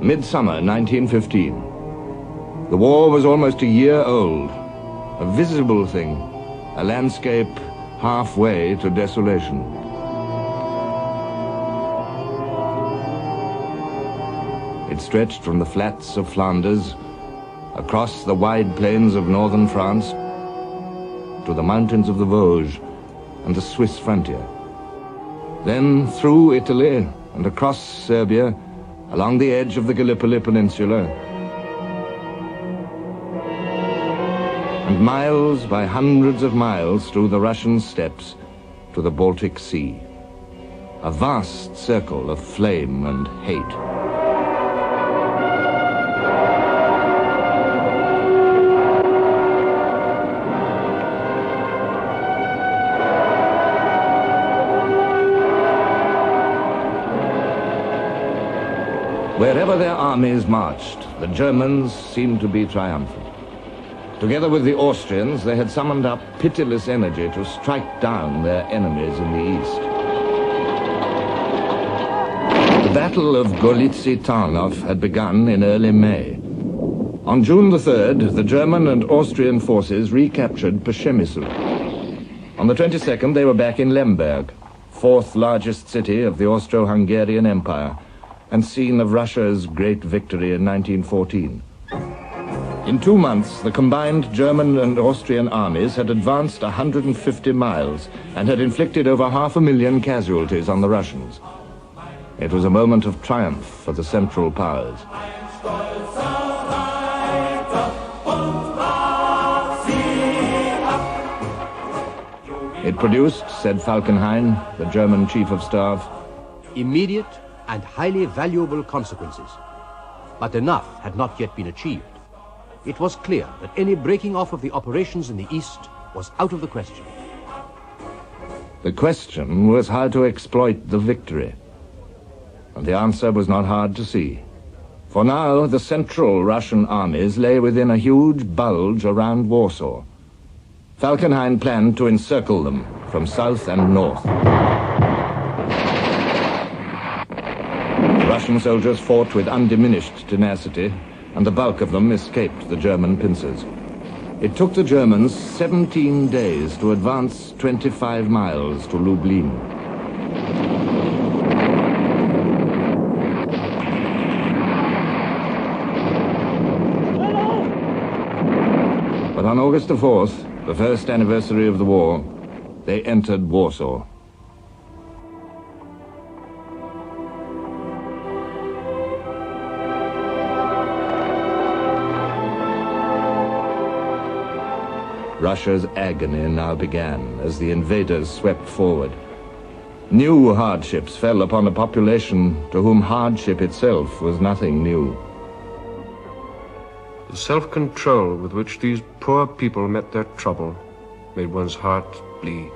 Midsummer 1915. The war was almost a year old, a visible thing, a landscape halfway to desolation. It stretched from the flats of Flanders, across the wide plains of northern France, to the mountains of the Vosges and the Swiss frontier. Then through Italy and across Serbia, along the edge of the Gallipoli Peninsula, and miles by hundreds of miles through the Russian steppes to the Baltic Sea. A vast circle of flame and hate. Wherever their armies marched, the Germans seemed to be triumphant. Together with the Austrians, they had summoned up pitiless energy to strike down their enemies in the east. The Battle of Golitsy Tarnów had begun in early May. On June the 3rd, the German and Austrian forces recaptured Przemysl. On the 22nd, they were back in Lemberg, fourth largest city of the Austro-Hungarian Empire, and scene of Russia's great victory in 1914. In 2 months, the combined German and Austrian armies had advanced 150 miles and had inflicted over 500,000 casualties on the Russians. It was a moment of triumph for the Central Powers. It produced, said Falkenhayn, the German chief of staff, immediate and highly valuable consequences. But enough had not yet been achieved. It was clear that any breaking off of the operations in the east was out of the question. The question was how to exploit the victory. And the answer was not hard to see. For now, the central Russian armies lay within a huge bulge around Warsaw. Falkenhayn planned to encircle them from south and north. The Russian soldiers fought with undiminished tenacity, and the bulk of them escaped the German pincers. It took the Germans 17 days to advance 25 miles to Lublin. But on August the 4th, the first anniversary of the war, they entered Warsaw. Russia's agony now began as the invaders swept forward. New hardships fell upon a population to whom hardship itself was nothing new. The self-control with which these poor people met their trouble made one's heart bleed.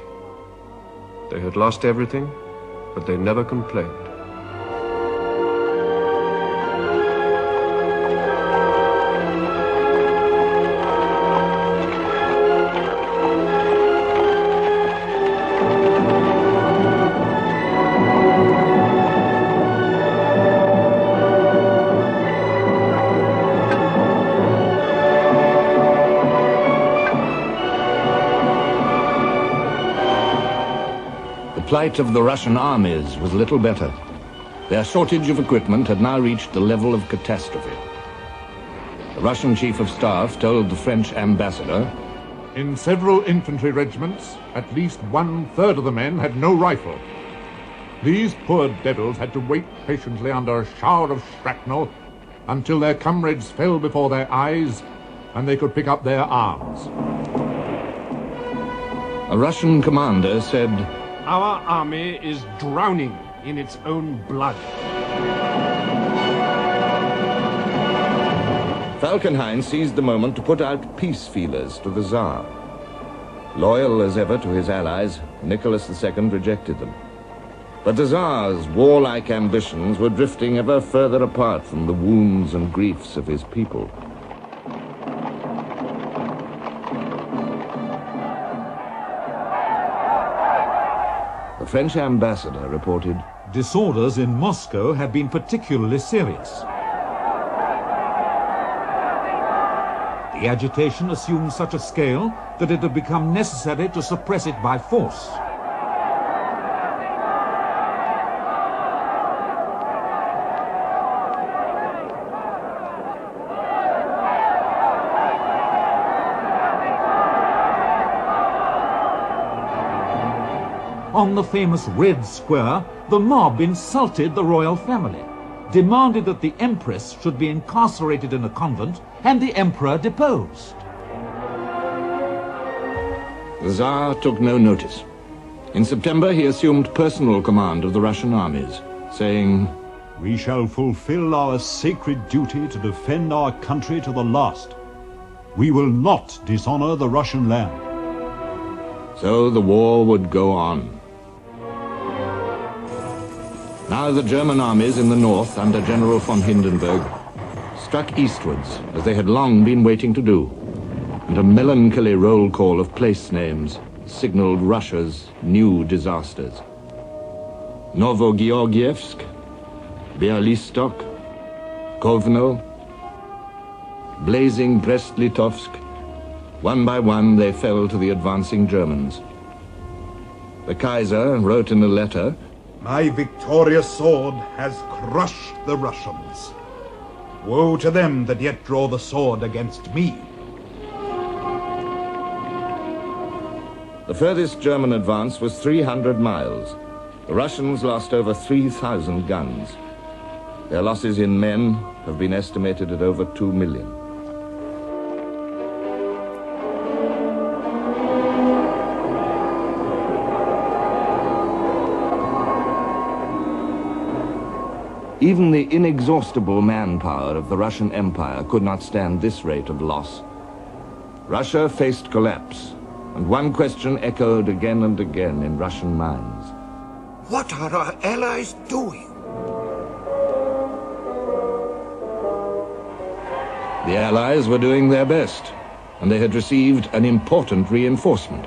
They had lost everything, but they never complained. The plight of the Russian armies was little better. Their shortage of equipment had now reached the level of catastrophe. The Russian chief of staff told the French ambassador, "In several infantry regiments, at least 1/3 of the men had no rifle. These poor devils had to wait patiently under a shower of shrapnel until their comrades fell before their eyes and they could pick up their arms." A Russian commander said, "Our army is drowning in its own blood." Falkenhayn seized the moment to put out peace feelers to the Tsar. Loyal as ever to his allies, Nicholas II rejected them. But the Tsar's warlike ambitions were drifting ever further apart from the wounds and griefs of his people. The French ambassador reported, "Disorders in Moscow have been particularly serious. The agitation assumed such a scale that it had become necessary to suppress it by force. On the famous Red Square, the mob insulted the royal family, demanded that the Empress should be incarcerated in a convent and the Emperor deposed. The Tsar took no notice. In September, he assumed personal command of the Russian armies, saying, "We shall fulfill our sacred duty to defend our country to the last. We will not dishonor the Russian land." So the war would go on. Now the German armies in the north under General von Hindenburg struck eastwards, as they had long been waiting to do, and a melancholy roll call of place names signaled Russia's new disasters. Novogeorgievsk, Bialystok, Kovno, blazing Brest-Litovsk, one by one they fell to the advancing Germans. The Kaiser wrote in a letter, "My victorious sword has crushed the Russians. Woe to them that yet draw the sword against me." The furthest German advance was 300 miles. The Russians lost over 3,000 guns. Their losses in men have been estimated at over 2 million. Even the inexhaustible manpower of the Russian Empire could not stand this rate of loss. Russia faced collapse, and one question echoed again and again in Russian minds. What are our allies doing? The Allies were doing their best, and they had received an important reinforcement.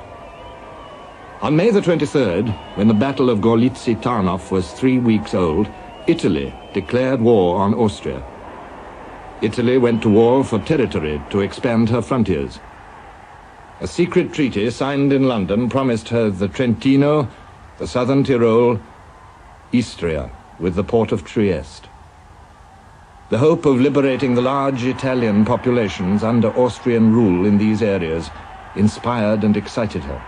On May the 23rd, when the Battle of Gorlice Tarnów was 3 weeks old, Italy declared war on Austria. Italy went to war for territory to expand her frontiers. A secret treaty signed in London promised her the Trentino, the southern Tyrol, Istria, with the port of Trieste. The hope of liberating the large Italian populations under Austrian rule in these areas inspired and excited her.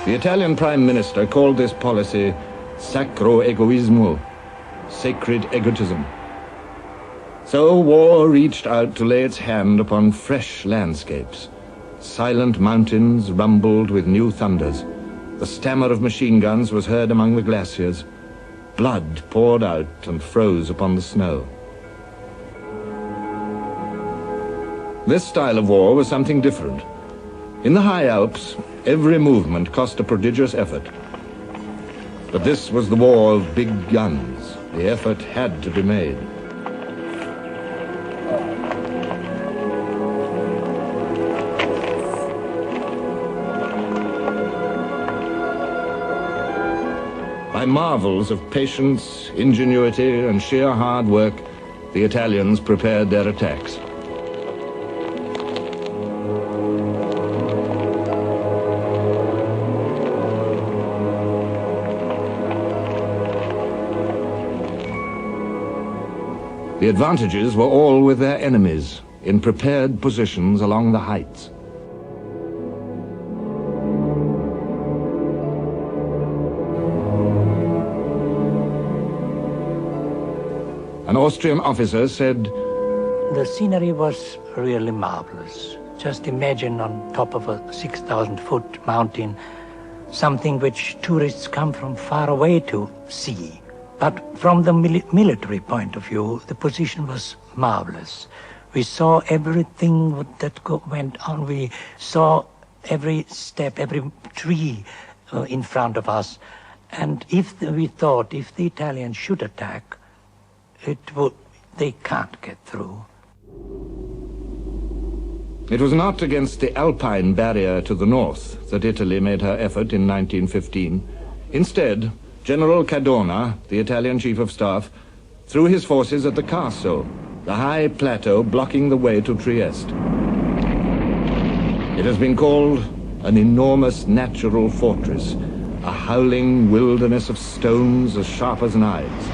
The Italian Prime Minister called this policy sacro egoismo, sacred egotism. So war reached out to lay its hand upon fresh landscapes. Silent mountains rumbled with new thunders. The stammer of machine guns was heard among the glaciers. Blood poured out and froze upon the snow. This style of war was something different. In the high Alps, every movement cost a prodigious effort. But this was the war of big guns. The effort had to be made. By marvels of patience, ingenuity, and sheer hard work, the Italians prepared their attacks. The advantages were all with their enemies, in prepared positions along the heights. An Austrian officer said, "The scenery was really marvelous. Just imagine on top of a 6,000-foot mountain, something which tourists come from far away to see. But from the military point of view, the position was marvelous. We saw everything that went on. We saw every step, every tree in front of us. And we thought if the Italians should attack, they can't get through." It was not against the Alpine barrier to the north that Italy made her effort in 1915. Instead, General Cadorna, the Italian Chief of Staff, threw his forces at the Carso, the high plateau blocking the way to Trieste. It has been called an enormous natural fortress, a howling wilderness of stones as sharp as knives.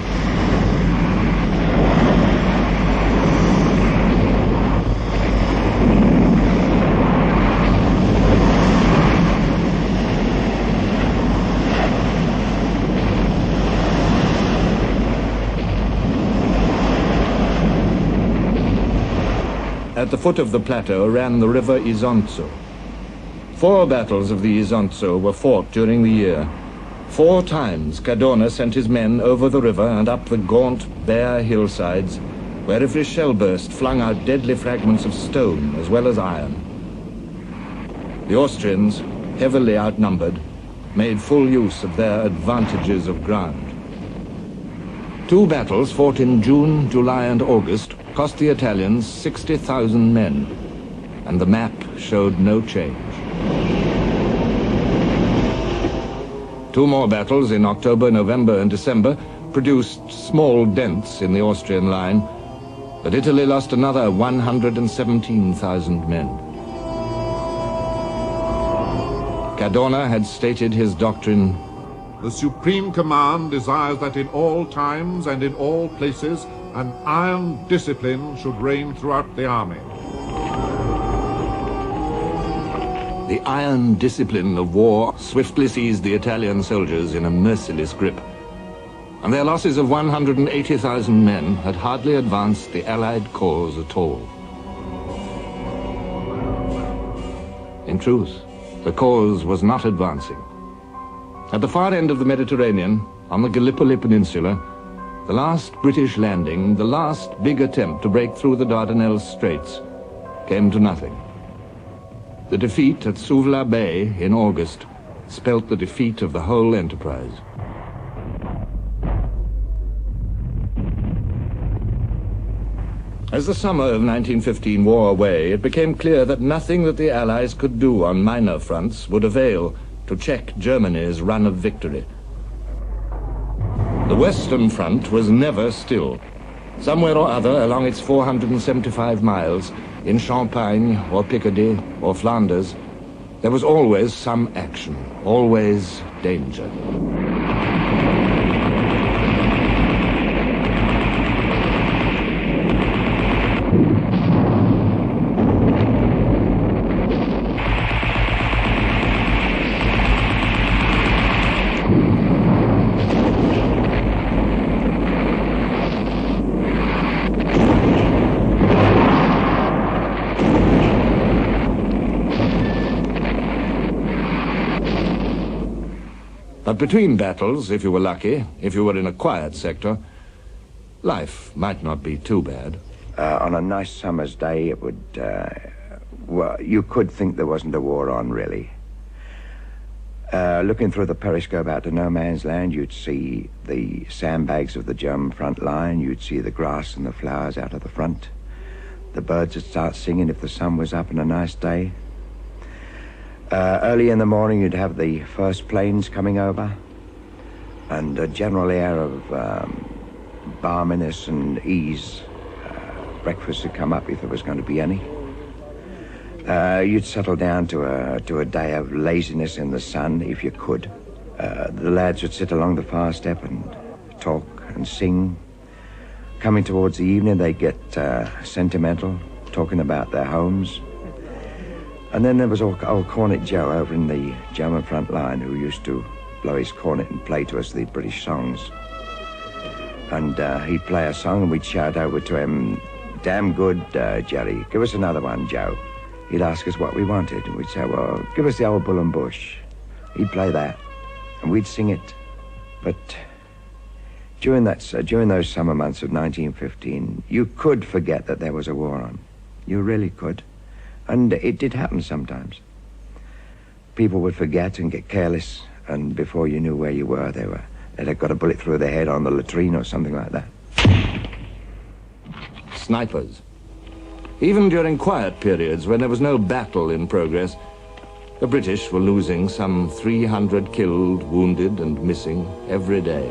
At the foot of the plateau ran the river Isonzo. 4 battles of the Isonzo were fought during the year. 4 times Cadorna sent his men over the river and up the gaunt, bare hillsides, where every shell burst flung out deadly fragments of stone as well as iron. The Austrians, heavily outnumbered, made full use of their advantages of ground. 2 battles fought in June, July, and August cost the Italians 60,000 men, and the map showed no change. 2 more battles in October, November, and December produced small dents in the Austrian line, but Italy lost another 117,000 men. Cadorna had stated his doctrine: "The Supreme Command desires that in all times and in all places an iron discipline should reign throughout the army." The iron discipline of war swiftly seized the Italian soldiers in a merciless grip, and their losses of 180,000 men had hardly advanced the Allied cause at all. In truth, the cause was not advancing. At the far end of the Mediterranean, on the Gallipoli Peninsula, the last British landing, the last big attempt to break through the Dardanelles Straits, came to nothing. The defeat at Suvla Bay in August spelt the defeat of the whole enterprise. As the summer of 1915 wore away, it became clear that nothing that the Allies could do on minor fronts would avail to check Germany's run of victory. The Western Front was never still. Somewhere or other along its 475 miles, in Champagne or Picardy or Flanders, there was always some action, always danger. But between battles, if you were lucky, if you were in a quiet sector, life might not be too bad. On a nice summer's day, it would, well, you could think there wasn't a war on, really. Looking through the periscope out to no man's land, you'd see the sandbags of the German front line, you'd see the grass and the flowers out of the front. The birds would start singing if the sun was up and a nice day. Early in the morning, you'd have the first planes coming over, and a general air of balminess and ease. Breakfast would come up if there was going to be any. You'd settle down to a day of laziness in the sun, if you could. The lads would sit along the far step and talk and sing. Coming towards the evening, they'd get sentimental, talking about their homes. And then there was old Cornet Joe over in the German front line, who used to blow his cornet and play to us the British songs. And he'd play a song and we'd shout over to him, "Damn good, Jerry. Give us another one, Joe." He'd ask us what we wanted, and we'd say, "Well, give us the old Bull and Bush." He'd play that, and we'd sing it. But during those summer months of 1915, you could forget that there was a war on. You really could. And it did happen sometimes. People would forget and get careless, and before you knew where you were, they'd have got a bullet through their head on the latrine or something like that. Snipers. Even during quiet periods when there was no battle in progress, the British were losing some 300 killed, wounded, and missing every day.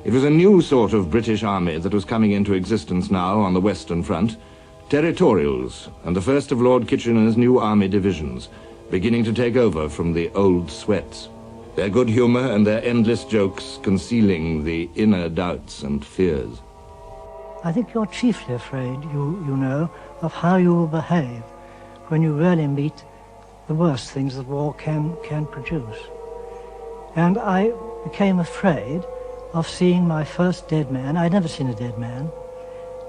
It was a new sort of British army that was coming into existence now on the Western Front. Territorials, and the first of Lord Kitchener's new army divisions, beginning to take over from the old sweats. Their good humor and their endless jokes concealing the inner doubts and fears. I think you're chiefly afraid, you know, of how you will behave when you really meet the worst things that war can produce. And I became afraid of seeing my first dead man. I'd never seen a dead man.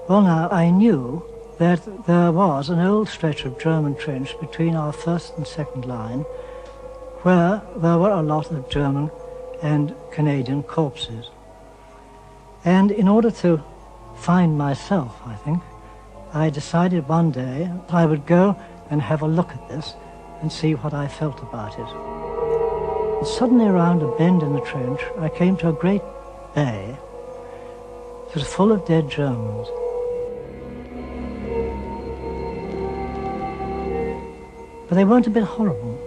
Well, now, I knew that there was an old stretch of German trench between our first and second line where there were a lot of German and Canadian corpses. And in order to find myself, I think, I decided one day I would go and have a look at this and see what I felt about it. And suddenly around a bend in the trench, I came to a great bay. It was full of dead Germans. But they weren't a bit horrible.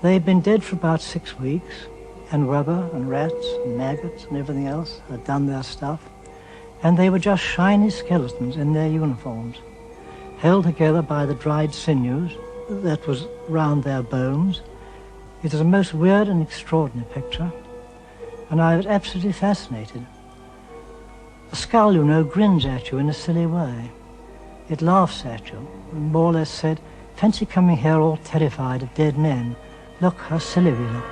They'd been dead for about 6 weeks, and rubber and rats and maggots and everything else had done their stuff. And they were just shiny skeletons in their uniforms, held together by the dried sinews that was round their bones. It was a most weird and extraordinary picture, and I was absolutely fascinated. The skull, you know, grins at you in a silly way. It laughs at you, and more or less said, "Fancy coming here all terrified of dead men. Look how silly we look."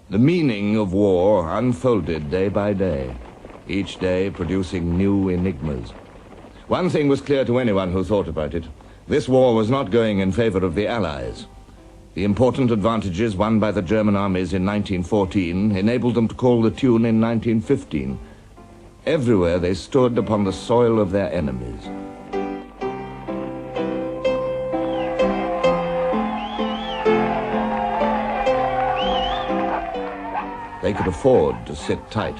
The meaning of war unfolded day by day, each day producing new enigmas. One thing was clear to anyone who thought about it. This war was not going in favor of the Allies. The important advantages won by the German armies in 1914 enabled them to call the tune in 1915. Everywhere they stood upon the soil of their enemies. They could afford to sit tight.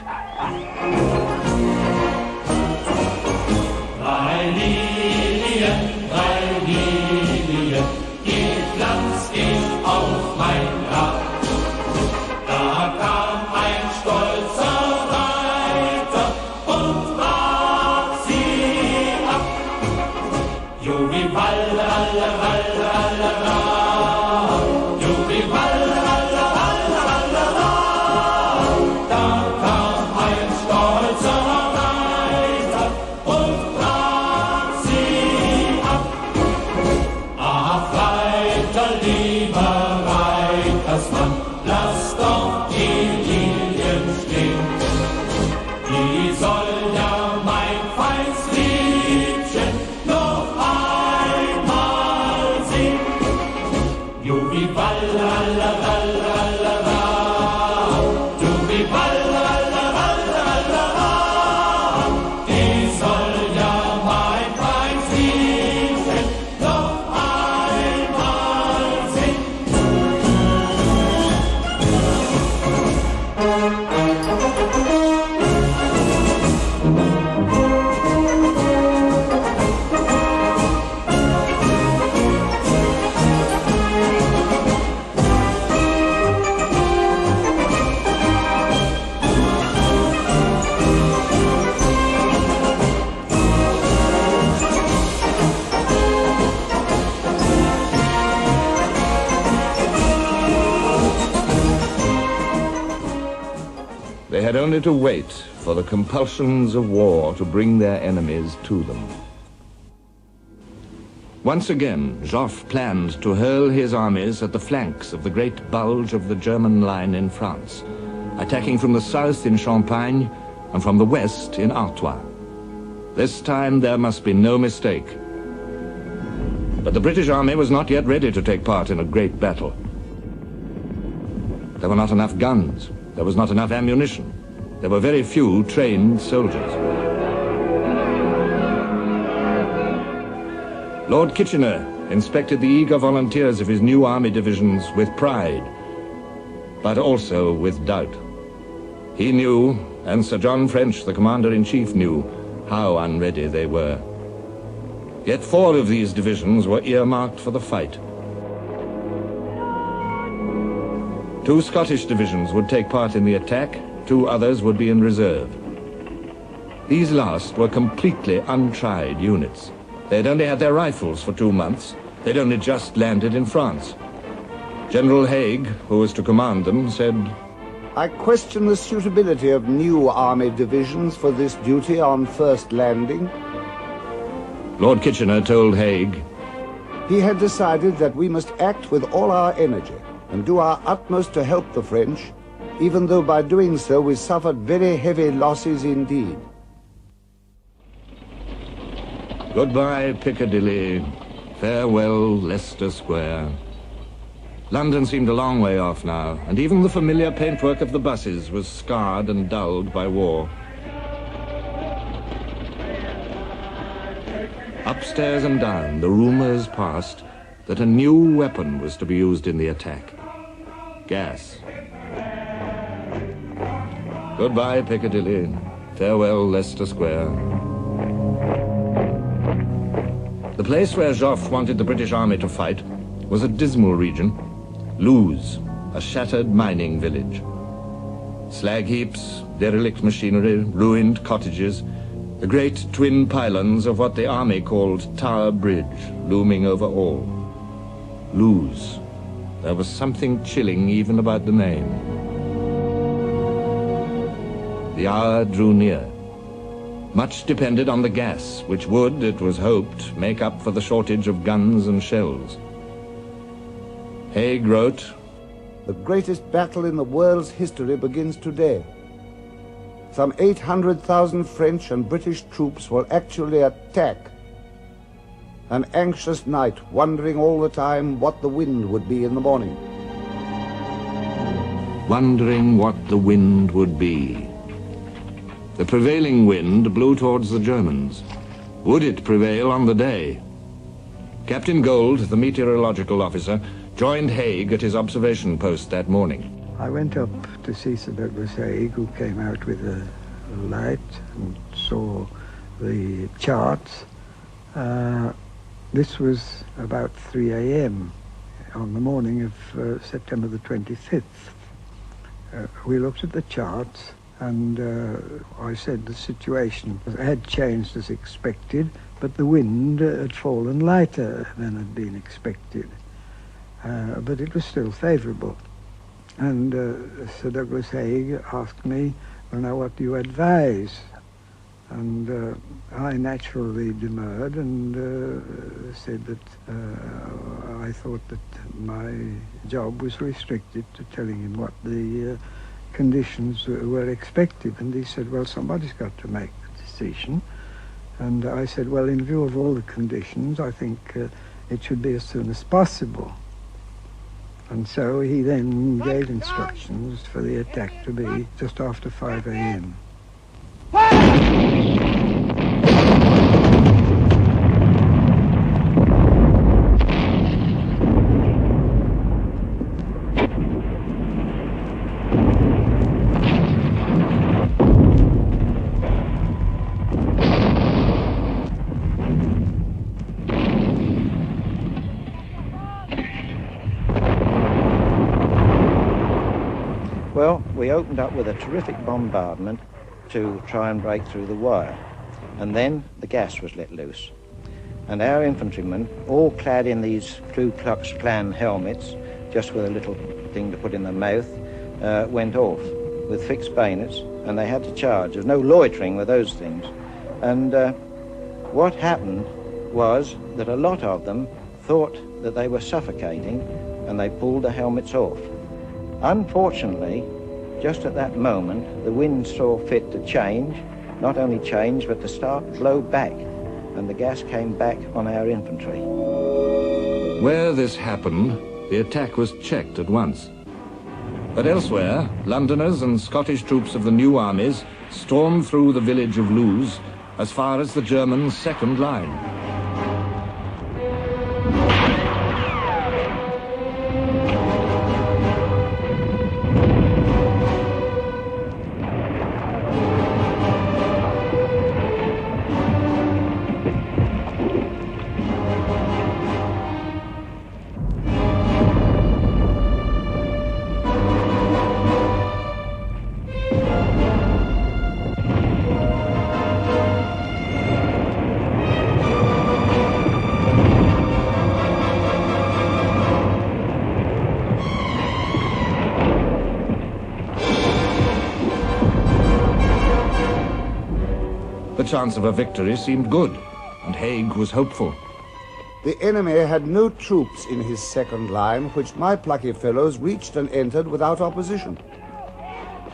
They had only to wait for the compulsions of war to bring their enemies to them. Once again, Joffre planned to hurl his armies at the flanks of the great bulge of the German line in France, attacking from the south in Champagne and from the west in Artois. This time there must be no mistake. But the British army was not yet ready to take part in a great battle. There were not enough guns. There was not enough ammunition. There were very few trained soldiers. Lord Kitchener inspected the eager volunteers of his new army divisions with pride, but also with doubt. He knew, and Sir John French, the commander-in-chief, knew how unready they were. Yet 4 of these divisions were earmarked for the fight. 2 Scottish divisions would take part in the attack, 2 others would be in reserve. These last were completely untried units. They'd only had their rifles for 2 months. They'd only just landed in France. General Haig, who was to command them, said, I question the suitability of new army divisions for this duty on first landing. Lord Kitchener told Haig, he had decided that we must act with all our energy and do our utmost to help the French, even though by doing so we suffered very heavy losses indeed. Goodbye, Piccadilly. Farewell, Leicester Square. London seemed a long way off now, and even the familiar paintwork of the buses was scarred and dulled by war. Upstairs and down, the rumors passed that a new weapon was to be used in the attack. Gas. Goodbye, Piccadilly. Farewell, Leicester Square. The place where Joffre wanted the British Army to fight was a dismal region, Luz, a shattered mining village. Slag heaps, derelict machinery, ruined cottages, the great twin pylons of what the army called Tower Bridge looming over all. Luz. There was something chilling even about the name. The hour drew near. Much depended on the gas, which would, it was hoped, make up for the shortage of guns and shells. Haig wrote, the greatest battle in the world's history begins today. Some 800,000 French and British troops will actually attack. An anxious night, wondering all the time what the wind would be in the morning. Wondering what the wind would be. The prevailing wind blew towards the Germans. Would it prevail on the day? Captain Gold, the meteorological officer, joined Haig at his observation post that morning. I went up to see Sir Douglas Haig, who came out with a light and saw the charts. This was about 3 a.m. on the morning of September the 25th. We looked at the charts, and I said the situation had changed as expected, but the wind had fallen lighter than had been expected. But it was still favourable. And Sir Douglas Haig asked me, well, now what do you advise? And I naturally demurred and said that I thought that my job was restricted to telling him what the conditions were expected. And he said, well, somebody's got to make the decision. And I said, well, in view of all the conditions, I think it should be as soon as possible. And so he then gave instructions for the attack to be just after 5 a.m. Well, we opened up with a terrific bombardment to try and break through the wire. And then the gas was let loose. And our infantrymen, all clad in these Ku Klux Klan helmets, just with a little thing to put in their mouth, went off with fixed bayonets, and they had to charge. There was no loitering with those things. And what happened was that a lot of them thought that they were suffocating, and they pulled the helmets off. Unfortunately, just at that moment, the wind saw fit to change, not only change, but to start to blow back, and the gas came back on our infantry. Where this happened, the attack was checked at once. But elsewhere, Londoners and Scottish troops of the new armies stormed through the village of Luz as far as the German second line. The chance of a victory seemed good, and Haig was hopeful. The enemy had no troops in his second line, which my plucky fellows reached and entered without opposition.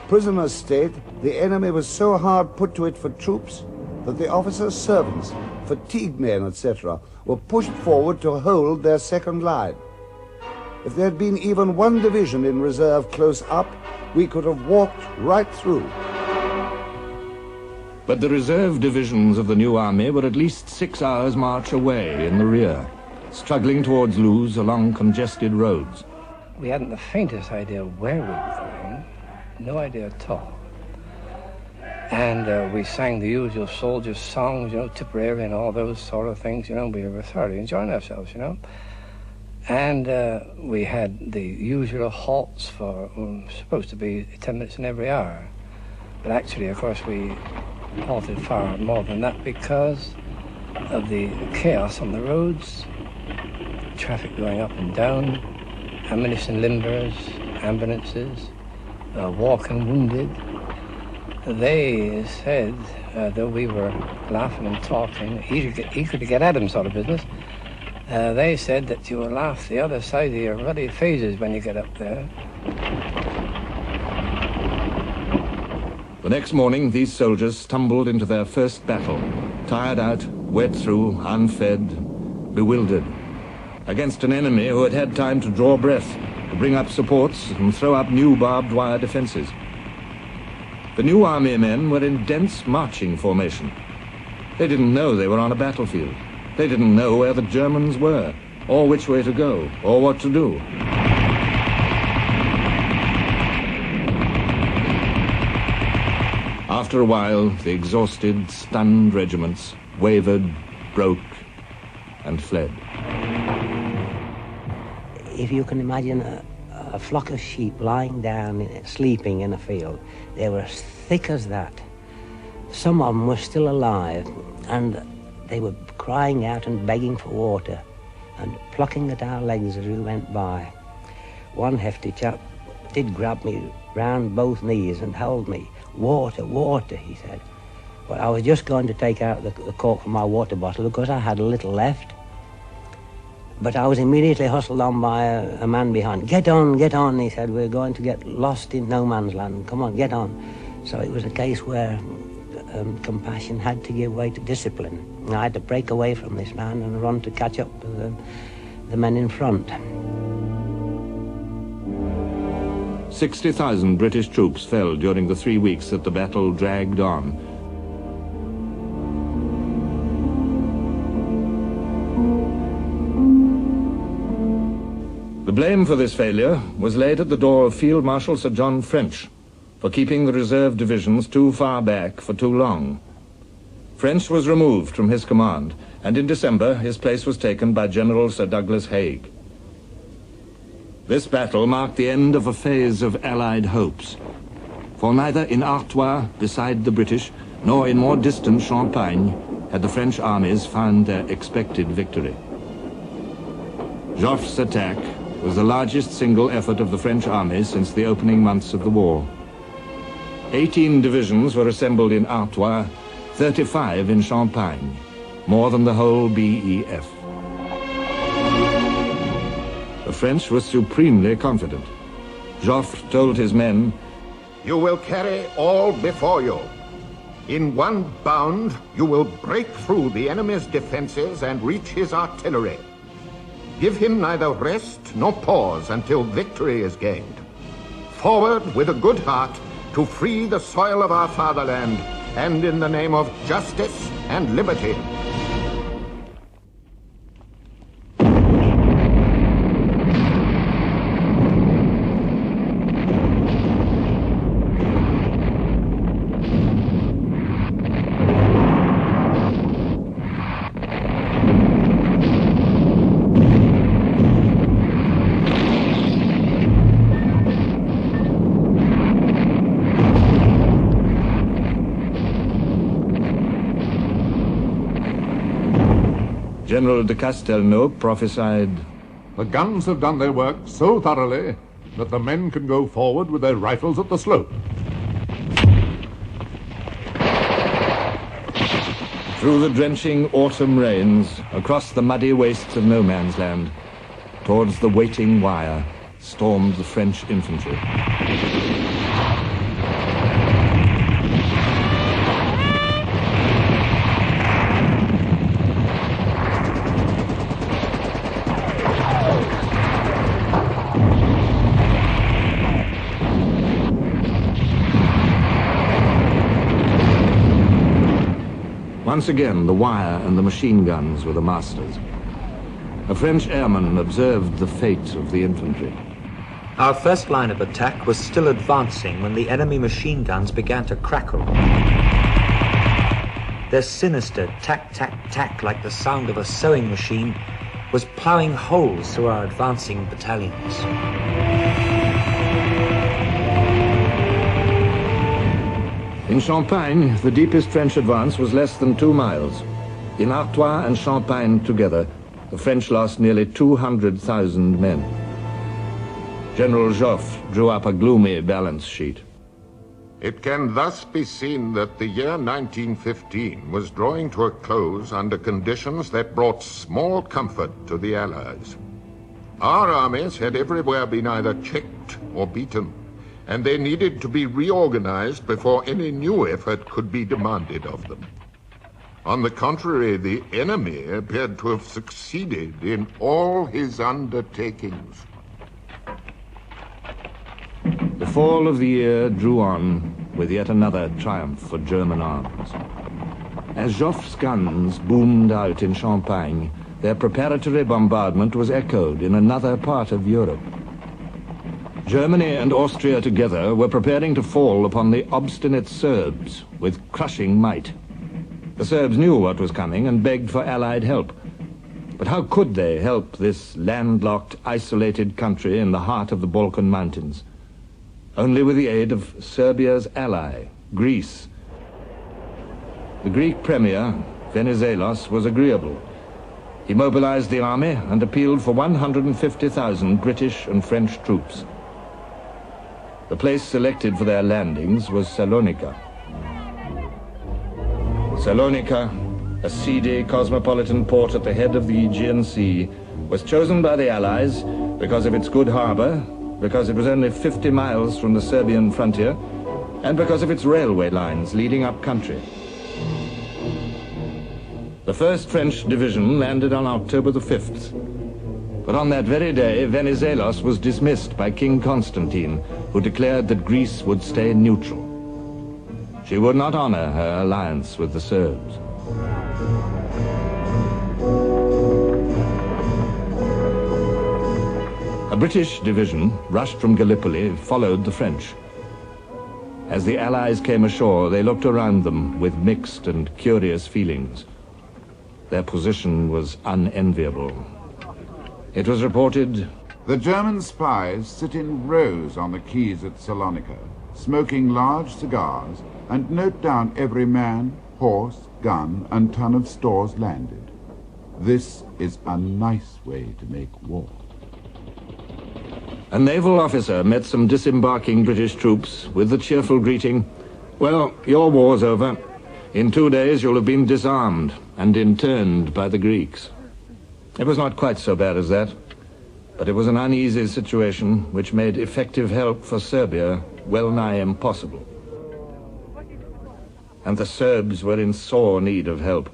Prisoners state the enemy was so hard put to it for troops that the officers' servants, fatigue men, etc., were pushed forward to hold their second line. If there had been even one division in reserve close up, we could have walked right through. But the reserve divisions of the new army were at least 6 hours' march away in the rear, struggling towards Loos along congested roads. We hadn't the faintest idea where we were going, no idea at all. And we sang the usual soldiers' songs, you know, Tipperary and all those sort of things, you know. We were thoroughly enjoying ourselves, you know. And we had the usual halts for, supposed to be 10 minutes in every hour. But actually, of course, we halted far more than that because of the chaos on the roads, traffic going up and down, ammunition limbers, ambulances, walking wounded. They said, though we were laughing and talking, eager to get at them sort of business, they said that you will laugh the other side of your ruddy phases when you get up there. The next morning, these soldiers stumbled into their first battle, tired out, wet through, unfed, bewildered, against an enemy who had had time to draw breath, to bring up supports and throw up new barbed wire defenses. The new army men were in dense marching formation. They didn't know they were on a battlefield. They didn't know where the Germans were, or which way to go, or what to do. After a while, the exhausted, stunned regiments wavered, broke, and fled. If you can imagine a flock of sheep lying down, sleeping in a field, they were as thick as that. Some of them were still alive, and they were crying out and begging for water and plucking at our legs as we went by. One hefty chap did grab me round both knees and held me. "Water, water," he said. But I was just going to take out the cork from my water bottle because I had a little left. But I was immediately hustled on by a man behind. Get on," he said. "We're going to get lost in no man's land. Come on, get on." So it was a case where compassion had to give way to discipline. And I had to break away from this man and run to catch up with the men in front. 60,000 British troops fell during the 3 weeks that the battle dragged on. The blame for this failure was laid at the door of Field Marshal Sir John French for keeping the reserve divisions too far back for too long. French was removed from his command, and in December his place was taken by General Sir Douglas Haig. This battle marked the end of a phase of Allied hopes, for neither in Artois, beside the British, nor in more distant Champagne had the French armies found their expected victory. Joffre's attack was the largest single effort of the French army since the opening months of the war. 18 divisions were assembled in Artois, 35 in Champagne, more than the whole BEF. The French were supremely confident. Joffre told his men, "You will carry all before you. In one bound, you will break through the enemy's defenses and reach his artillery. Give him neither rest nor pause until victory is gained. Forward with a good heart to free the soil of our fatherland, and in the name of justice and liberty." General de Castelnau prophesied, "The guns have done their work so thoroughly that the men can go forward with their rifles at the slope." Through the drenching autumn rains, across the muddy wastes of no man's land, towards the waiting wire, stormed the French infantry. Once again, the wire and the machine guns were the masters. A French airman observed the fate of the infantry. Our first line of attack was still advancing when the enemy machine guns began to crackle. Their sinister tack-tack-tack, like the sound of a sewing machine, was ploughing holes through our advancing battalions. In Champagne, the deepest French advance was less than 2 miles. In Artois and Champagne together, the French lost nearly 200,000 men. General Joffre drew up a gloomy balance sheet. It can thus be seen that the year 1915 was drawing to a close under conditions that brought small comfort to the Allies. Our armies had everywhere been either checked or beaten, and they needed to be reorganized before any new effort could be demanded of them. On the contrary, the enemy appeared to have succeeded in all his undertakings. The fall of the year drew on with yet another triumph for German arms. As Joffre's guns boomed out in Champagne, their preparatory bombardment was echoed in another part of Europe. Germany and Austria together were preparing to fall upon the obstinate Serbs with crushing might. The Serbs knew what was coming and begged for Allied help. But how could they help this landlocked, isolated country in the heart of the Balkan Mountains? Only with the aid of Serbia's ally, Greece. The Greek premier, Venizelos, was agreeable. He mobilized the army and appealed for 150,000 British and French troops. The place selected for their landings was Salonika. Salonika, a seedy, cosmopolitan port at the head of the Aegean Sea, was chosen by the Allies because of its good harbor, because it was only 50 miles from the Serbian frontier, and because of its railway lines leading up country. The 1st French Division landed on October the 5th. But on that very day, Venizelos was dismissed by King Constantine, who declared that Greece would stay neutral. She would not honor her alliance with the Serbs. A British division, rushed from Gallipoli, followed the French. As the Allies came ashore, they looked around them with mixed and curious feelings. Their position was unenviable. It was reported, "The German spies sit in rows on the quays at Salonika, smoking large cigars, and note down every man, horse, gun, and ton of stores landed. This is a nice way to make war." A naval officer met some disembarking British troops with the cheerful greeting, "Well, your war's over. In 2 days you'll have been disarmed and interned by the Greeks." It was not quite so bad as that, but it was an uneasy situation which made effective help for Serbia well nigh impossible. And the Serbs were in sore need of help.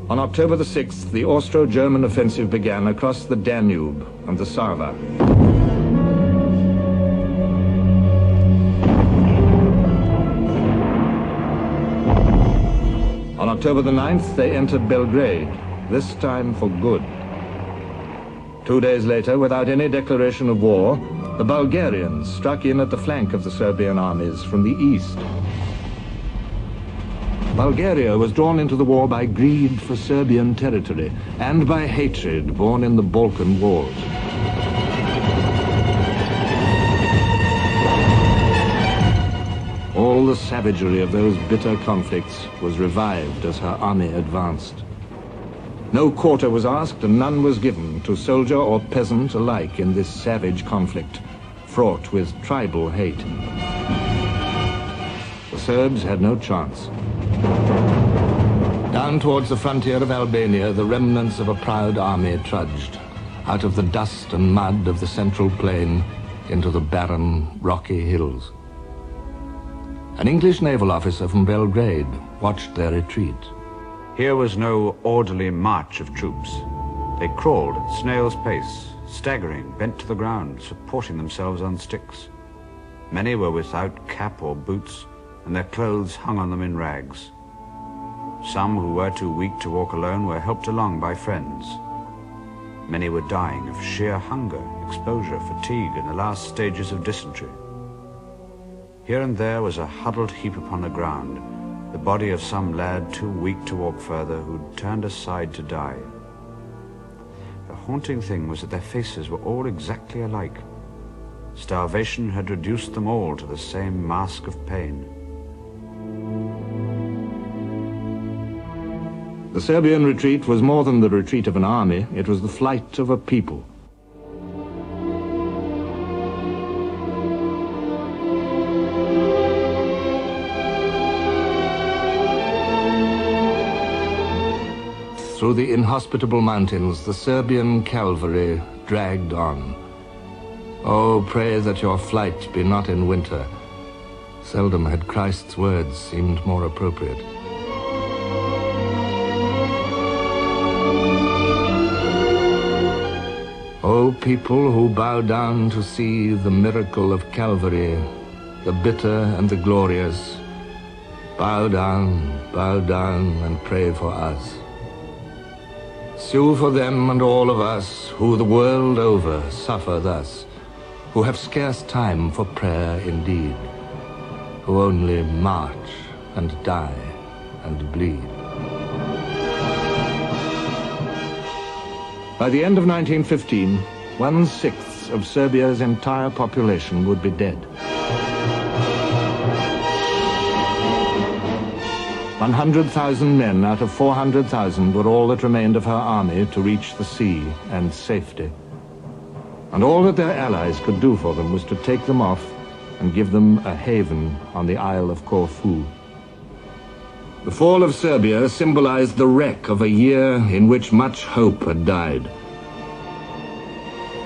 On October the 6th, the Austro-German offensive began across the Danube and the Sava. On October the 9th, they entered Belgrade, this time for good. 2 days later, without any declaration of war, the Bulgarians struck in at the flank of the Serbian armies from the east. Bulgaria was drawn into the war by greed for Serbian territory and by hatred born in the Balkan Wars. All the savagery of those bitter conflicts was revived as her army advanced. No quarter was asked and none was given to soldier or peasant alike in this savage conflict, fraught with tribal hate. The Serbs had no chance. Down towards the frontier of Albania, the remnants of a proud army trudged, out of the dust and mud of the central plain into the barren, rocky hills. An English naval officer from Belgrade watched their retreat. Here was no orderly march of troops. They crawled at snail's pace, staggering, bent to the ground, supporting themselves on sticks. Many were without cap or boots, and their clothes hung on them in rags. Some who were too weak to walk alone were helped along by friends. Many were dying of sheer hunger, exposure, fatigue, and the last stages of dysentery. Here and there was a huddled heap upon the ground, the body of some lad too weak to walk further, who'd turned aside to die. The haunting thing was that their faces were all exactly alike. Starvation had reduced them all to the same mask of pain. The Serbian retreat was more than the retreat of an army, it was the flight of a people. Through the inhospitable mountains, the Serbian cavalry dragged on. Oh, pray that your flight be not in winter. Seldom had Christ's words seemed more appropriate. O people who bow down to see the miracle of Calvary, the bitter and the glorious, bow down and pray for us. Sue for them and all of us who the world over suffer thus, who have scarce time for prayer indeed, who only march and die and bleed. By the end of 1915, 1/6 of Serbia's entire population would be dead. 100,000 men out of 400,000 were all that remained of her army to reach the sea and safety. And all that their allies could do for them was to take them off and give them a haven on the Isle of Corfu. The fall of Serbia symbolized the wreck of a year in which much hope had died.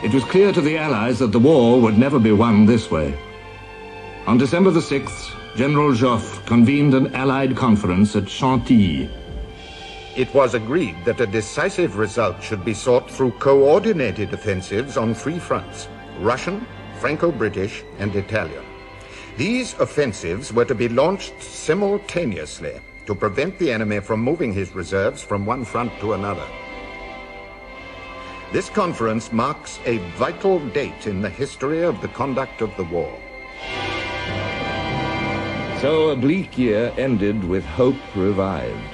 It was clear to the Allies that the war would never be won this way. On December the 6th, General Joffre convened an Allied conference at Chantilly. It was agreed that a decisive result should be sought through coordinated offensives on 3 fronts: Russian, Franco-British, and Italian. These offensives were to be launched simultaneously to prevent the enemy from moving his reserves from one front to another. This conference marks a vital date in the history of the conduct of the war. So a bleak year ended with hope revived.